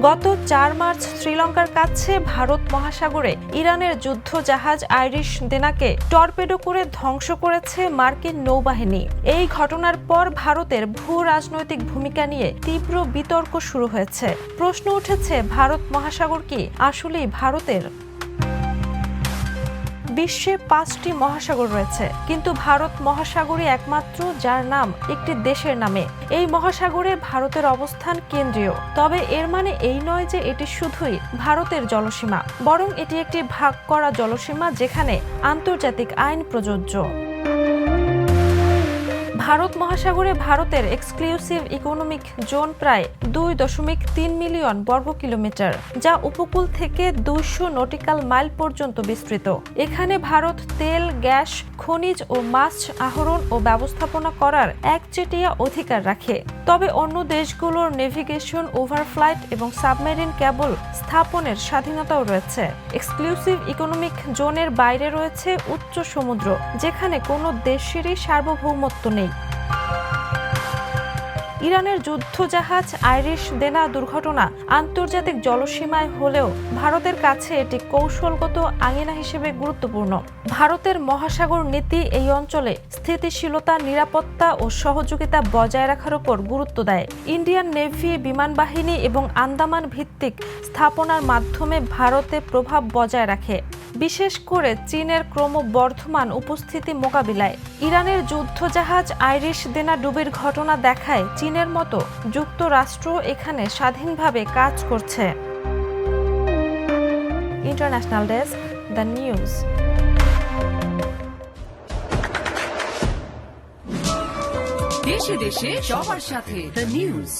গত ৪ মার্চ শ্রীলঙ্কার কাছে ভারত মহাসাগরে ইরানের যুদ্ধ জাহাজ আইরিশ দেনাকে টর্পেডো করে ধ্বংস করেছে মার্কিন নৌবাহিনী। এই ঘটনার পর ভারতের ভূ রাজনৈতিক ভূমিকা নিয়ে তীব্র বিতর্ক শুরু হয়েছে। প্রশ্ন উঠেছে, ভারত মহাসাগর কি আসলেই ভারতের? বিশ্বে ৫টি মহাসাগর রয়েছে, কিন্তু ভারত মহাসাগরই একমাত্র যার নাম একটি দেশের নামে। এই মহাসাগরে ভারতের অবস্থান কেন্দ্রীয়, তবে এর মানে এই নয় যে এটি শুধুই ভারতের জলসীমা, বরং এটি একটি ভাগ করা জলসীমা যেখানে আন্তর্জাতিক আইন প্রযোজ্য। ভারত মহাসাগরে ভারতের এক্সক্লুসিভ ইকোনমিক জোন প্রায় ২.৩ মিলিয়ন বর্গ কিলোমিটার, যা উপকূল থেকে ২০০ নটিক্যাল মাইল পর্যন্ত বিস্তৃত। এখানে ভারত তেল, গ্যাস, খনিজ ও মাছ আহরণ ও ব্যবস্থাপনা করার একচেটিয়া অধিকার রাখে। তবে অন্য দেশগুলোর নেভিগেশন, ওভারফ্লাইট এবং সাবমেরিন কেবল স্থাপনের স্বাধীনতাও রয়েছে। এক্সক্লুসিভ ইকোনমিক জোনের বাইরে রয়েছে উচ্চ সমুদ্র, যেখানে কোনো দেশেরই সার্বভৌমত্ব নেই। ইরানের যুদ্ধজাহাজ আইরিশ দেনা দুর্ঘটনা আন্তর্জাতিক জলসীমায় হলেও ভারতের কাছে এটি কৌশলগত আঙিনা হিসেবে গুরুত্বপূর্ণ। ভারতের মহাসাগর নীতি এই অঞ্চলে স্থিতিশীলতা, নিরাপত্তা ও সহযোগিতা বজায় রাখার উপর গুরুত্ব দেয়। ইন্ডিয়ান নেভি, বিমান বাহিনী এবং আন্দামান ভিত্তিক স্থাপনার মাধ্যমে ভারতে প্রভাব বজায় রাখে, বিশেষ করে চীনের ক্রমবর্ধমান উপস্থিতি মোকাবিলায়। ইরানের যুদ্ধজাহাজ আইরিশ দেনা ডুবির ঘটনা দেখায় চীনের মতো যুক্তরাষ্ট্র এখানে স্বাধীনভাবে কাজ করছে। International desk, the news. দেশে দেশে সবার সাথে দ্য নিউজ।